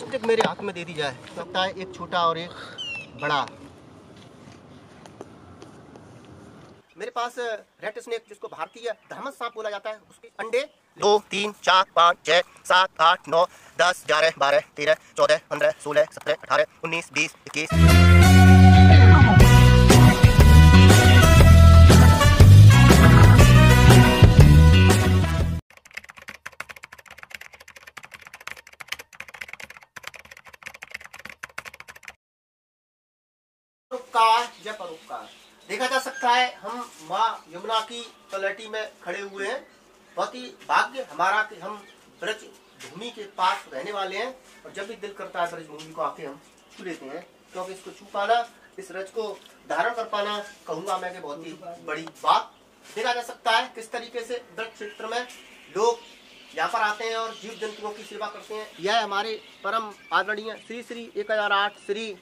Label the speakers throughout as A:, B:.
A: Stick मेरे हाथ में दे दी जाए, लगता है एक छोटा और एक बड़ा। मेरे पास रेड स्नेक जिसको भारतीय धर्मस सांप बोला जाता है, उसके अंडे 2, 3, 4, 5, 6, 7, 8, 9, 10, 11, 12, 13, 14, 15, 16, 17, 18, 19, 20, 21। जय परोपकार। देखा जा सकता है हम माँ यमुना की तलहटी में खड़े हुए हैं। बहुत ही भाग्य हमारा कि हम ब्रज भूमि के पास रहने वाले हैं, और जब भी दिल करता है ब्रज भूमि को आके हम छू लेते हैं, क्योंकि इसको छू पाना, इस रज को धारण कर पाना, कहूँगा मैं कि बहुत ही बड़ी बात। देखा जा सकता है किस तरीके से ब्रज क्षेत्र में लोग यहाँ पर आते हैं और जीव जंतुओं की सेवा करते हैं। यह हमारे परम आदरणीय श्री श्री 1008 श्री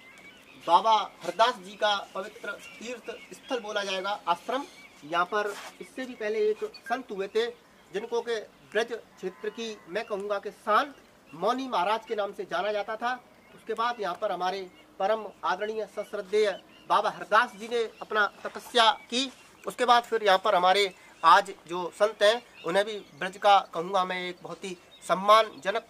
A: बाबा हरदास जी का पवित्र तीर्थ स्थल बोला जाएगा, आश्रम। यहाँ पर इससे भी पहले एक संत हुए थे जिनको के ब्रज क्षेत्र की मैं कहूँगा कि शान मौनी महाराज के नाम से जाना जाता था। उसके बाद यहाँ पर हमारे परम आदरणीय सश्रद्धेय बाबा हरदास जी ने अपना तपस्या की। उसके बाद फिर यहाँ पर हमारे आज जो संत हैं उन्हें भी ब्रज का कहूँगा मैं एक बहुत ही सम्मानजनक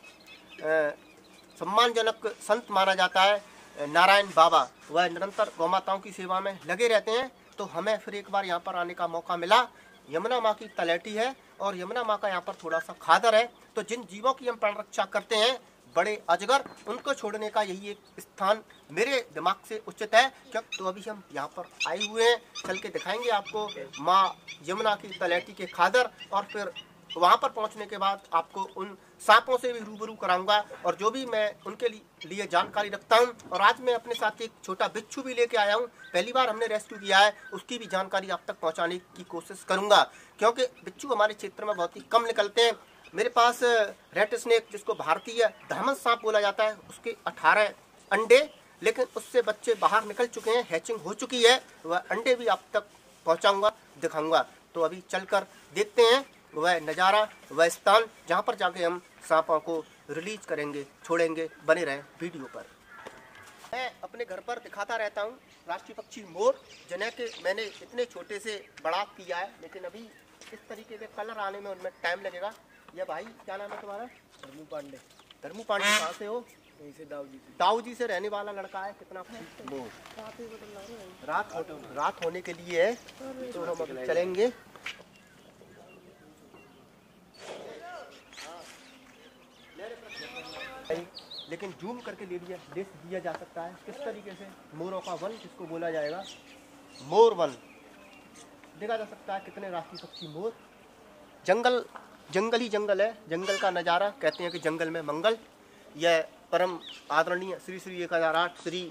A: संत माना जाता है। नारायण बाबा वह निरंतर गौ माताओं की सेवा में लगे रहते हैं। तो हमें फिर एक बार यहाँ पर आने का मौका मिला। यमुना माँ की तलहटी है और यमुना माँ का यहाँ पर थोड़ा सा खादर है। तो जिन जीवों की हम प्राण रक्षा करते हैं, बड़े अजगर, उनको छोड़ने का यही एक स्थान मेरे दिमाग से उचित है। क्या तो अभी हम यहाँ पर आए हुए हैं, चल के दिखाएंगे आपको माँ यमुना की तलहटी के खादर, और फिर वहाँ पर पहुँचने के बाद आपको उन सांपों से भी रूबरू कराऊंगा और जो भी मैं उनके लिए जानकारी रखता हूँ। और आज मैं अपने साथ एक छोटा बिच्छू भी लेके आया हूँ, पहली बार हमने रेस्क्यू किया है, उसकी भी जानकारी आप तक पहुँचाने की कोशिश करूँगा, क्योंकि बिच्छू हमारे क्षेत्र में बहुत ही कम निकलते हैं। मेरे पास रेड स्नेक जिसको भारतीय धर्मस सांप बोला जाता है, उसके 18 अंडे, लेकिन उससे बच्चे बाहर निकल चुके हैं, हैचिंग हो चुकी है। वह अंडे भी आप तक पहुँचाऊँगा, दिखाऊँगा। तो अभी चलकर देखते हैं वह नज़ारा, वह स्थान जहाँ पर जाके हम सांपों को रिलीज करेंगे, छोड़ेंगे। बने रहें वीडियो पर। मैं अपने घर पर दिखाता रहता हूँ राष्ट्रीय पक्षी मोर, जिन्हें के मैंने इतने छोटे से बड़ा किया है, लेकिन अभी इस तरीके के कलर आने में उनमें टाइम लगेगा। यह भाई क्या नाम है तुम्हारा? धर्मू पांडे। धर्मू पांडे कहाँ से हो? यहीं से दाऊ जी से रहने वाला लड़का है। कितना मोर रात होने के लिए है, तो हम अभी चलेंगे। लेकिन जूम करके ले दिया जा सकता है किस तरीके से मोरों का वन जिसको बोला जाएगा मोर वन देखा जा सकता है। कितने राष्ट्रीय पक्षी मोर, जंगल ही जंगल है, जंगल का नज़ारा, कहते हैं कि जंगल में मंगल। यह परम आदरणीय श्री श्री 1008 श्री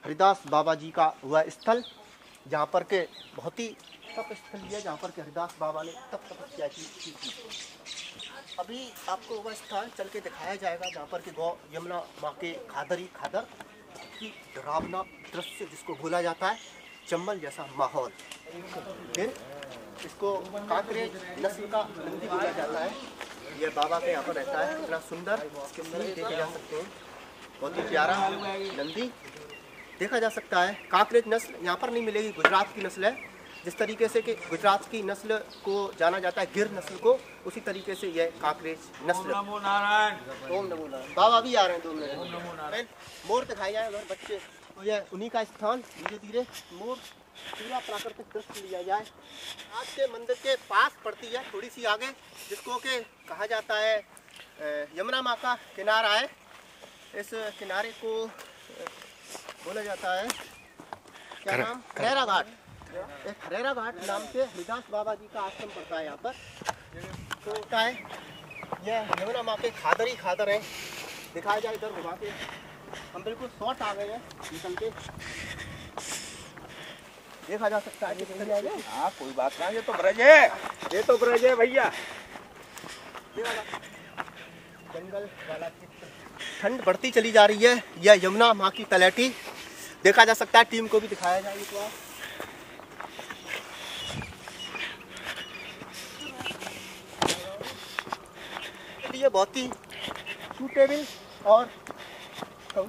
A: हरिदास बाबा जी का वह स्थल, जहाँ पर के बहुत ही तप स्थल है, जहाँ पर के हरिदास बाबा ने तपस्या की। अभी आपको वह स्थान चल के दिखाया जाएगा जहाँ पर कि गौ यमुना माँ के खादर ही खादर की डरावना दृश्य जिसको बोला जाता है, चंबल जैसा माहौल। फिर इसको कांकरेज नस्ल का नंदी बोला जाता है। यह बाबा के यहाँ पर रहता है, इतना सुंदर देखे जा सकते हैं, बहुत ही प्यारा नंदी देखा जा सकता है। कांकरेज नस्ल यहाँ पर नहीं मिलेगी, गुजरात की नस्ल है। जिस तरीके से कि गुजरात की नस्ल को जाना जाता है गिर नस्ल को, उसी तरीके से यह कांकरेज नस्ल। ओम नमो नारायण। बाबा भी आ रहे हैं 2 मिनट। मोर दिखाए जाए अगर बच्चे, तो यह उन्हीं का स्थान। धीरे धीरे मोर पूरा प्राकृतिक दृश्य लिया जाए। आज के मंदिर के पास पड़ती है, थोड़ी सी आगे, जिसको के कहा जाता है यमुना माँ का किनारा है। इस किनारे को बोला जाता है क्या नाम? खरेरा घाट। खरेरा घाट नाम से हरिदास बाबा जी का आश्रम पड़ता है यहाँ पर। तो होता है यह यमुना माँ के खादर ही खादर है। दिखाया जाए इधर घुमा के, हम बिल्कुल शॉर्ट आ गए हैं निकल के, देखा जा सकता है।
B: हाँ कोई बात नहीं, ये तो ब्रज है, ये तो ब्रज है भैया।
A: जंगल वाला चित्र, ठंड बढ़ती चली जा रही है। यह यमुना माँ की तलहटी देखा जा सकता है। टीम को भी दिखाया जाए तो आप ये बहुत ही सूटेबल और
B: तो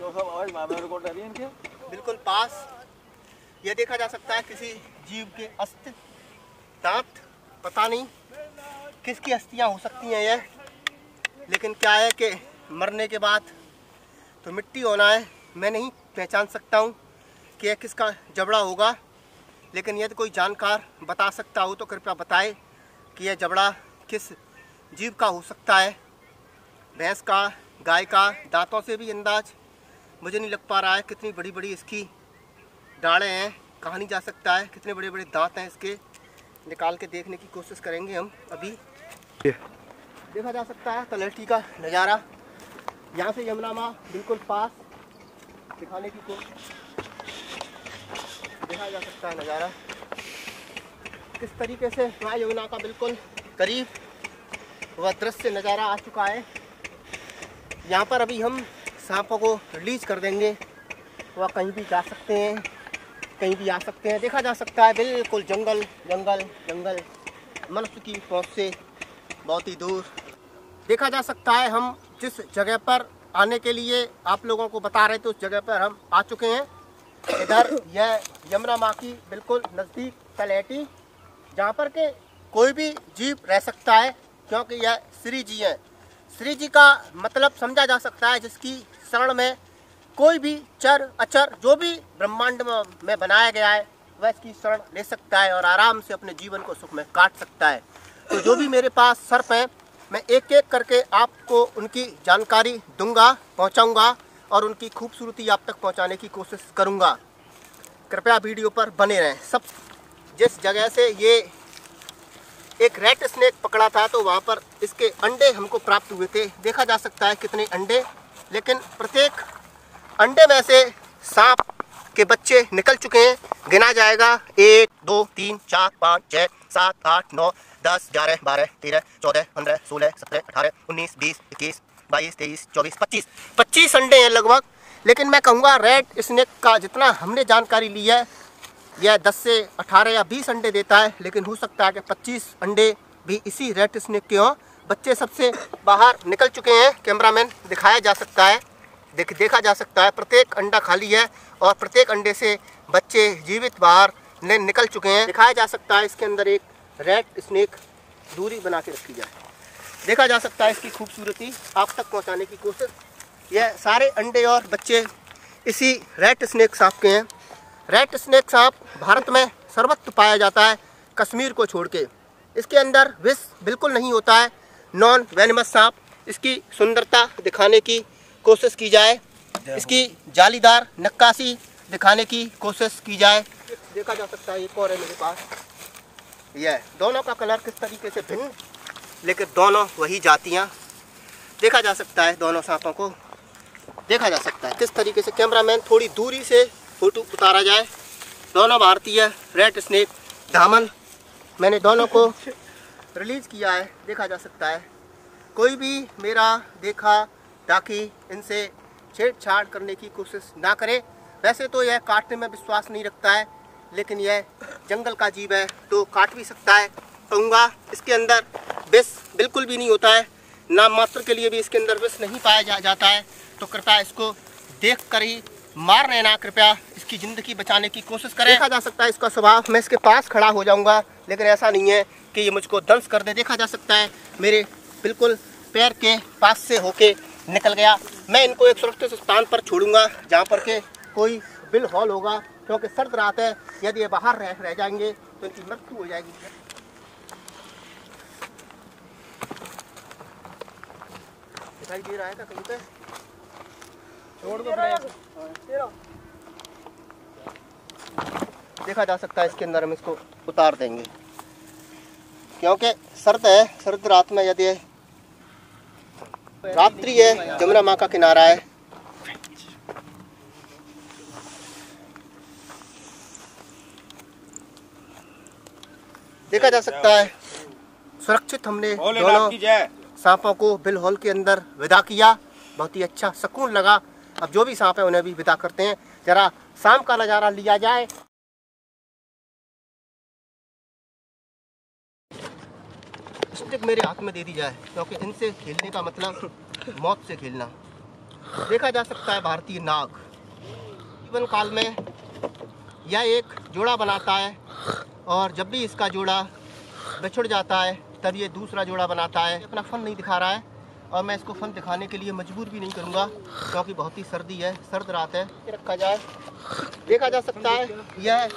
B: सब आवाज मामले रिकॉर्ड कर रही है इनके
A: बिल्कुल पास। यह देखा जा सकता है किसी जीव के अस्थि, दांत, पता नहीं किसकी अस्थियां हो सकती हैं यह, लेकिन क्या है कि मरने के बाद तो मिट्टी होना है। मैं नहीं पहचान सकता हूँ कि यह किसका जबड़ा होगा, लेकिन यदि कोई जानकार बता सकता हो तो कृपया बताए कि यह जबड़ा किस जीव का हो सकता है। भैंस का, गाय का, दांतों से भी अंदाज मुझे नहीं लग पा रहा है। कितनी बड़ी बड़ी इसकी डालें हैं, कहा नहीं जा सकता है कितने बड़े बड़े दांत हैं इसके। निकाल के देखने की कोशिश करेंगे हम अभी। देखा जा सकता है तलहटी का नज़ारा, यहाँ से यमुना माँ बिल्कुल पास दिखाने की कोशिश। देखा जा सकता है नज़ारा किस तरीके से माँ यमुना का बिल्कुल करीब वह दृश्य नज़ारा आ चुका है। यहाँ पर अभी हम सांपों को रिलीज कर देंगे, वह कहीं भी जा सकते हैं, कहीं भी आ सकते हैं। देखा जा सकता है बिल्कुल जंगल जंगल जंगल, मनुष्य की पहुंच से बहुत ही दूर। देखा जा सकता है हम जिस जगह पर आने के लिए आप लोगों को बता रहे थे उस जगह पर हम आ चुके हैं। इधर यह यमुना माँ की बिल्कुल नज़दीक तलहटी, जहाँ पर के कोई भी जीव रह सकता है, क्योंकि यह श्री जी है। श्री जी का मतलब समझा जा सकता है जिसकी शरण में कोई भी चर अचर जो भी ब्रह्मांड में बनाया गया है वह इसकी शरण ले सकता है और आराम से अपने जीवन को सुख में काट सकता है। तो जो भी मेरे पास सर्प हैं मैं एक एक करके आपको उनकी जानकारी दूंगा, पहुंचाऊंगा और उनकी खूबसूरती आप तक पहुंचाने की कोशिश करूंगा। कृपया वीडियो पर बने रहें। सब जिस जगह से ये एक रेड स्नेक पकड़ा था तो वहाँ पर इसके अंडे हमको प्राप्त हुए थे। देखा जा सकता है कितने अंडे, लेकिन प्रत्येक अंडे में से सांप के बच्चे निकल चुके हैं। गिना जाएगा 1 2 3 4 5 6 7 8 9 10 11 12 13 14 15 16 17 18 19 20 21 22 23 24 25 25 अंडे हैं लगभग। लेकिन मैं कहूँगा रेड स्नेक का जितना हमने जानकारी ली है यह 10 से 18 या 20 अंडे देता है, लेकिन हो सकता है कि 25 अंडे भी इसी रेड स्नेक के हों। बच्चे सबसे बाहर निकल चुके हैं, कैमरामैन दिखाया जा सकता है, देखा जा सकता है प्रत्येक अंडा खाली है और प्रत्येक अंडे से बच्चे जीवित बाहर निकल चुके हैं। दिखाया जा सकता है इसके अंदर एक रेड स्नेक, दूरी बना के रखी जाए। देखा जा सकता है इसकी खूबसूरती आप तक पहुंचाने की कोशिश। यह सारे अंडे और बच्चे इसी रेड स्नेक सांप के हैं। रेड स्नेक सांप भारत में सर्वत्र पाया जाता है, कश्मीर को छोड़ के। इसके अंदर विष बिल्कुल नहीं होता है, नॉन वेनमस सांप। इसकी सुंदरता दिखाने की कोशिश की जाए, इसकी जालीदार नक्काशी दिखाने की कोशिश की जाए। देखा जा सकता है एक और है मेरे पास, यह दोनों का कलर किस तरीके से भिन्न, लेकिन दोनों वही जातियाँ। देखा जा सकता है दोनों सांपों को, देखा जा सकता है किस तरीके से। कैमरामैन थोड़ी दूरी से फोटो उतारा जाए। दोनों भारतीय रेड स्नेक धामन, मैंने दोनों को रिलीज किया है। देखा जा सकता है कोई भी मेरा देखा ताकि इनसे छेड़छाड़ करने की कोशिश ना करे। वैसे तो यह काटने में विश्वास नहीं रखता है, लेकिन यह जंगल का जीव है तो काट भी सकता है। कहूँगा इसके अंदर विष बिल्कुल भी नहीं होता है, नाम मात्र के लिए भी इसके अंदर विष नहीं पाया जाता है। तो कृपया इसको देख कर ही मार लेना, कृपया इसकी ज़िंदगी बचाने की कोशिश करें। देखा जा सकता है इसका स्वभाव, मैं इसके पास खड़ा हो जाऊंगा लेकिन ऐसा नहीं है कि ये मुझको दंश कर दे। देखा जा सकता है मेरे बिल्कुल पैर के पास से होके निकल गया। मैं इनको एक सुरक्षित स्थान पर छोड़ूंगा जहाँ पर के कोई बिल हॉल होगा, क्योंकि सर्द रात है। यदि ये बाहर रह जाएंगे तो इनकी मृत्यु हो जाएगी। दिखाई दे रहा है क्या कहीं पे? छोड़ दो। देखा जा सकता है इसके अंदर हम इसको उतार देंगे, क्योंकि सर्द है। सर्द रात में यदि रात्रि है, यमुना माँ का किनारा है। देखा जा सकता है सुरक्षित हमने दोनों सांपों को बिल हॉल के अंदर विदा किया। बहुत ही अच्छा सुकून लगा। अब जो भी सांप है उन्हें भी विदा करते हैं। जरा शाम का नज़ारा लिया जाए। स्टिक मेरे हाथ में दे दी जाए, क्योंकि इनसे खेलने का मतलब मौत से खेलना। देखा जा सकता है भारतीय नाग जीवन काल में यह एक जोड़ा बनाता है, और जब भी इसका जोड़ा बिछुड़ जाता है तब ये दूसरा जोड़ा बनाता है। अपना फन नहीं दिखा रहा है, और मैं इसको फन दिखाने के लिए मजबूर भी नहीं करूँगा, क्योंकि बहुत ही सर्दी है, सर्द रात है। रखा जाए, देखा जा सकता है यह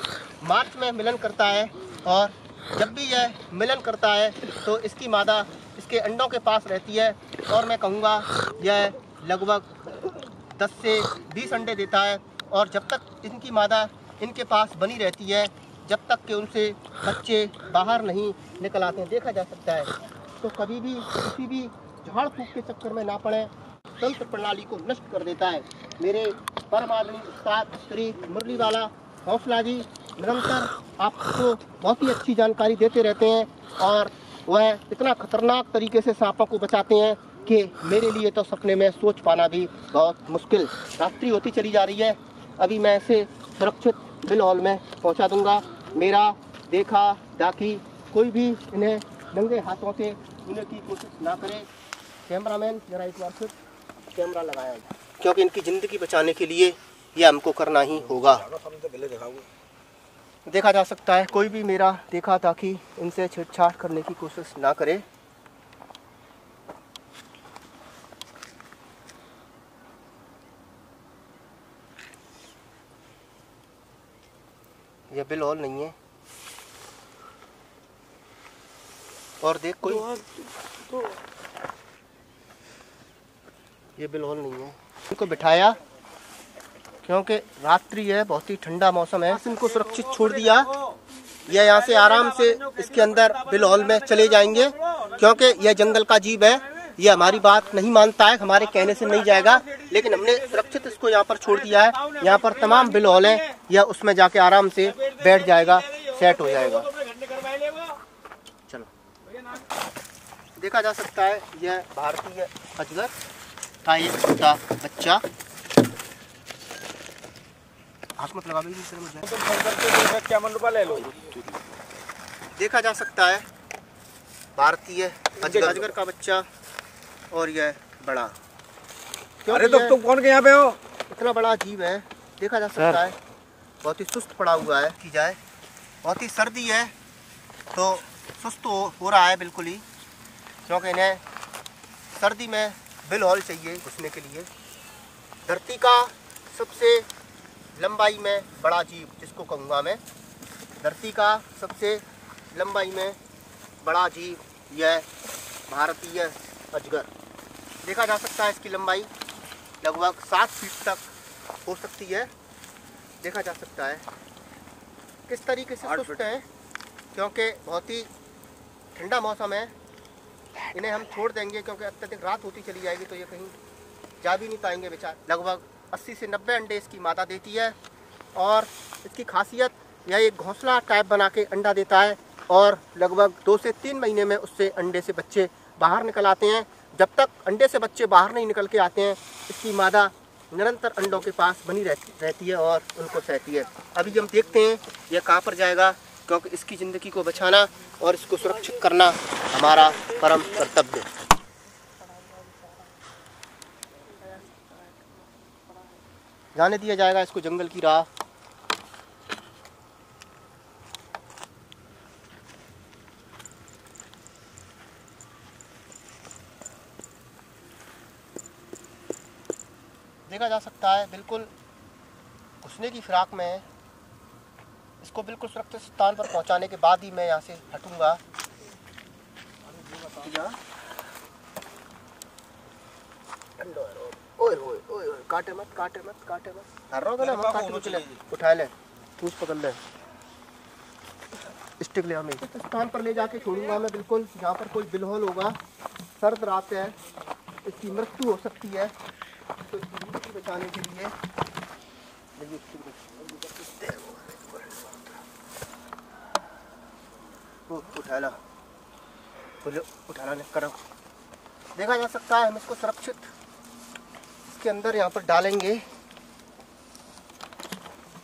A: मार्च में मिलन करता है, और जब भी यह मिलन करता है तो इसकी मादा इसके अंडों के पास रहती है, और मैं कहूँगा यह लगभग 10 से 20 अंडे देता है, और जब तक इनकी मादा इनके पास बनी रहती है, जब तक कि उनसे बच्चे बाहर नहीं निकल आते हैं। देखा जा सकता है, तो कभी भी किसी भी झाड़ फूक के चक्कर में ना पड़े, तंत्र प्रणाली को नष्ट कर देता है। मेरे परम आदरणीय उस्ताद श्री मुरलीवाला हौसला जी निरंतर आपको बहुत ही अच्छी जानकारी देते रहते हैं, और वह इतना खतरनाक तरीके से सांपों को बचाते हैं कि मेरे लिए तो सपने में सोच पाना भी बहुत मुश्किल। रात्रि होती चली जा रही है, अभी मैं इसे सुरक्षित बिल हॉल में पहुंचा दूंगा। मेरा देखा दाखी कोई भी इन्हें नंगे हाथों से छूने की कोशिश ना करे। कैमरामैन जरा एक बार फिर कैमरा लगाया, क्योंकि इनकी ज़िंदगी बचाने के लिए यह हमको करना ही होगा। देखा जा सकता है कोई भी मेरा देखा ताकि इनसे छेड़छाड़ करने की कोशिश ना करे। यह बिल हॉल नहीं है, और देख कोई ये बिल हॉल नहीं है। इनको बिठाया क्योंकि रात्रि है, बहुत ही ठंडा मौसम है। इनको सुरक्षित छोड़ दिया, यह यहाँ से आराम से इसके अंदर बिल हॉल में चले जाएंगे, क्योंकि यह जंगल का जीव है, यह हमारी बात नहीं मानता है, हमारे कहने से नहीं जाएगा। लेकिन हमने सुरक्षित इसको यहाँ पर छोड़ दिया है। यहाँ पर तमाम बिल हॉल है, यह उसमें जाके आराम से बैठ जाएगा, सेट हो जाएगा। चलो, देखा जा सकता है यह भारतीय अजगर का एक छोटा बच्चा। हाथ मत लगा,
B: क्या ले लो।
A: देखा जा सकता है भारतीय अजगर का बच्चा, और यह बड़ा।
B: अरे तो तुम कौन के यहाँ पे हो?
A: इतना बड़ा जीव है, देखा जा सकता है बहुत ही सुस्त पड़ा हुआ है। की जाए, बहुत ही सर्दी है तो सुस्त हो रहा है बिल्कुल ही, क्योंकि इन्हें सर्दी में बिल हॉल चाहिए घुसने के लिए। धरती का सबसे लंबाई में बड़ा जीव जिसको कहूँगा मैं, धरती का सबसे लंबाई में बड़ा जीव यह भारतीय अजगर। देखा जा सकता है इसकी लंबाई लगभग 7 फीट तक हो सकती है। देखा जा सकता है किस तरीके से सुस्त है, क्योंकि बहुत ही ठंडा मौसम है। इन्हें हम छोड़ देंगे क्योंकि अत्यधिक रात होती चली जाएगी तो ये कहीं जा भी नहीं पाएंगे बेचारे। लगभग 80 से 90 अंडे इसकी मादा देती है, और इसकी खासियत यह एक घोंसला टाइप बना के अंडा देता है, और लगभग 2 से 3 महीने में उससे अंडे से बच्चे बाहर निकल आते हैं। जब तक अंडे से बच्चे बाहर नहीं निकल के आते हैं, इसकी मादा निरंतर अंडों के पास बनी रहती है और उनको सहती है। अभी हम देखते हैं यह कहाँ पर जाएगा, क्योंकि इसकी ज़िंदगी को बचाना और इसको सुरक्षित करना हमारा परम कर्तव्य है। जाने दिया जाएगा इसको जंगल की राह। देखा जा सकता है बिल्कुल घुसने की फिराक में है। इसको बिल्कुल सुरक्षित स्थान पर पहुंचाने के बाद ही मैं यहाँ से हटूंगा। ओए ओए ओए काटे मत, काटे मत, काटे मत। हर रोज ना हम काटे चले, उठा ले, पूछ पकड़ ले, स्टिक ले। हमें स्थान पर ले जाके छोड़ूंगा मैं बिल्कुल, जहाँ पर कोई बिल हॉल होगा। सर्द रात है, इसकी मृत्यु हो सकती है, तो इसकी जिंदगी बचाने के लिए उठाना नहीं करो। देखा जा सकता है हम इसको सुरक्षित इसके अंदर यहाँ पर डालेंगे।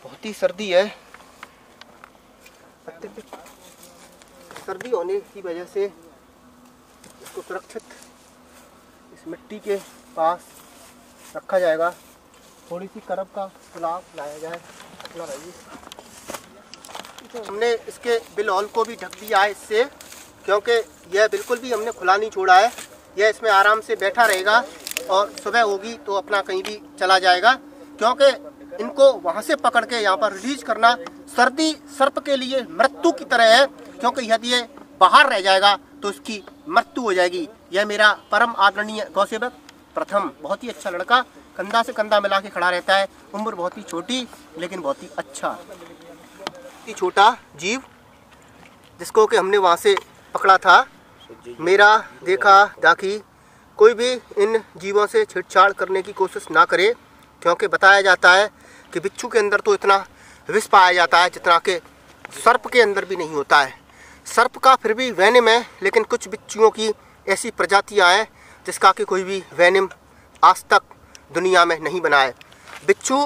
A: बहुत ही सर्दी है, सर्दी होने की वजह से इसको सुरक्षित इस मिट्टी के पास रखा जाएगा। थोड़ी सी करब का गुलाब लाया जाए। हमने इसके बिल हॉल को भी ढक दिया है इससे, क्योंकि यह बिल्कुल भी हमने खुला नहीं छोड़ा है। यह इसमें आराम से बैठा रहेगा और सुबह होगी तो अपना कहीं भी चला जाएगा, क्योंकि इनको वहाँ से पकड़ के यहाँ पर रिलीज करना सर्दी सर्प के लिए मृत्यु की तरह है, क्योंकि यदि ये बाहर रह जाएगा तो इसकी मृत्यु हो जाएगी। यह मेरा परम आदरणीय गौसेवक प्रथम, बहुत ही अच्छा लड़का, कंधा से कंधा मिला के खड़ा रहता है। उम्र बहुत ही छोटी लेकिन बहुत ही अच्छा, छोटा जीव जिसको कि हमने वहाँ से पकड़ा था। मेरा देखा दाखी कोई भी इन जीवों से छेड़छाड़ करने की कोशिश ना करे, क्योंकि बताया जाता है कि बिच्छू के अंदर तो इतना विष पाया जाता है जितना कि सर्प के अंदर भी नहीं होता है। सर्प का फिर भी वेनिम है, लेकिन कुछ बिच्छुओं की ऐसी प्रजातियां हैं जिसका कि कोई भी वेनिम आज तक दुनिया में नहीं बना है। बिच्छू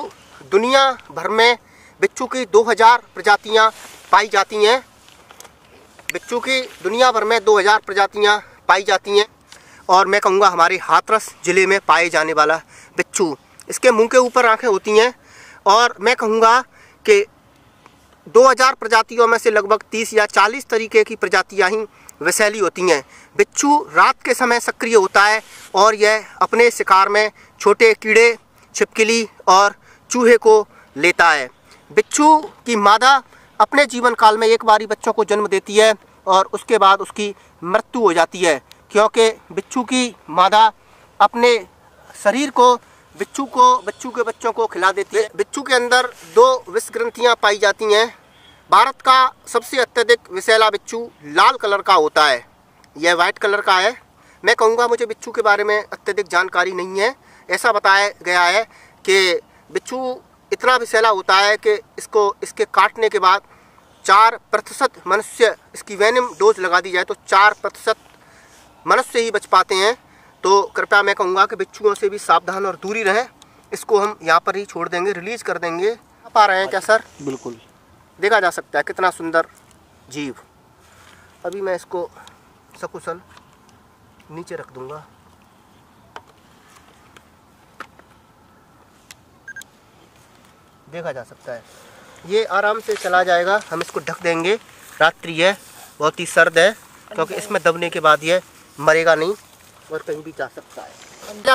A: दुनिया भर में बिच्छू की 2000 प्रजातियां पाई जाती हैं। बिच्छू की दुनिया भर में 2000 प्रजातियां पाई जाती हैं, और मैं कहूँगा हमारे हाथरस ज़िले में पाए जाने वाला बिच्छू, इसके मुंह के ऊपर आंखें होती हैं, और मैं कहूँगा कि 2000 प्रजातियों में से लगभग 30 या 40 तरीके की प्रजातियां ही विषैली होती हैं। बिच्छू रात के समय सक्रिय होता है और यह अपने शिकार में छोटे कीड़े, छिपकली और चूहे को लेता है। बिच्छू की मादा अपने जीवन काल में एक बार ही बच्चों को जन्म देती है और उसके बाद उसकी मृत्यु हो जाती है, क्योंकि बिच्छू की मादा अपने शरीर को बिच्छू के बच्चों को खिला देती है। बिच्छू के अंदर 2 विष ग्रंथियाँ पाई जाती हैं। भारत का सबसे अत्यधिक विषैला बिच्छू लाल कलर का होता है, यह वाइट कलर का है। मैं कहूँगा मुझे बिच्छू के बारे में अत्यधिक जानकारी नहीं है। ऐसा बताया गया है कि बिच्छू इतना विषैला होता है कि इसके काटने के बाद 4% मनुष्य, इसकी वेनिम डोज लगा दी जाए तो 4% मनुष्य ही बच पाते हैं। तो कृपया मैं कहूँगा कि बिच्छुओं से भी सावधान और दूरी रहें। इसको हम यहाँ पर ही छोड़ देंगे, रिलीज़ कर देंगे। आप आ रहे हैं क्या सर?
B: बिल्कुल,
A: देखा जा सकता है कितना सुंदर जीव। अभी मैं इसको सकुशल नीचे रख दूँगा। देखा जा सकता है ये आराम से चला जाएगा। हम इसको ढक देंगे। रात्रि है, बहुत ही सर्द है, क्योंकि इसमें दबने के बाद ये मरेगा नहीं और कहीं भी जा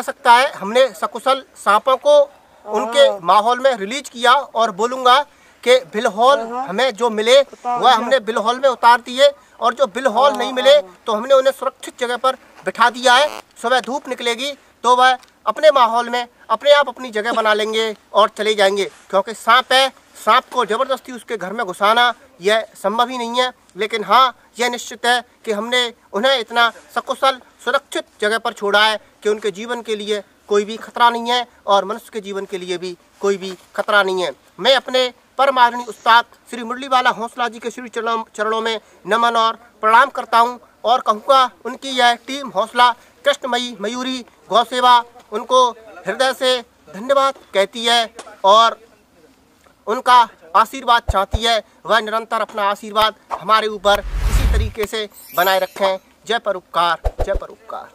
A: सकता है। हमने सकुशल सांपों को उनके माहौल में रिलीज किया, और बोलूँगा कि बिल हॉल हमें जो मिले वह हमने बिल हॉल में उतार दिए, और जो बिल हॉल नहीं मिले तो हमने उन्हें सुरक्षित जगह पर बिठा दिया है। सुबह धूप निकलेगी तो वह अपने माहौल में अपने आप अपनी जगह बना लेंगे और चले जाएंगे, क्योंकि सांप है। सांप को ज़बरदस्ती उसके घर में घुसाना यह संभव ही नहीं है। लेकिन हाँ, यह निश्चित है कि हमने उन्हें इतना सकुशल सुरक्षित जगह पर छोड़ा है कि उनके जीवन के लिए कोई भी खतरा नहीं है और मनुष्य के जीवन के लिए भी कोई भी खतरा नहीं है। मैं अपने परम आदरणीय उस्ताद श्री मुरलीवाला हौसला जी के श्री चरणों में नमन और प्रणाम करता हूँ, और कहूँगा उनकी यह टीम हौसला कृष्णमयी मयूरी गौसेवा उनको हृदय से धन्यवाद कहती है और उनका आशीर्वाद चाहती है। वह निरंतर अपना आशीर्वाद हमारे ऊपर इसी तरीके से बनाए रखें। जय परोपकार, जय परोपकार।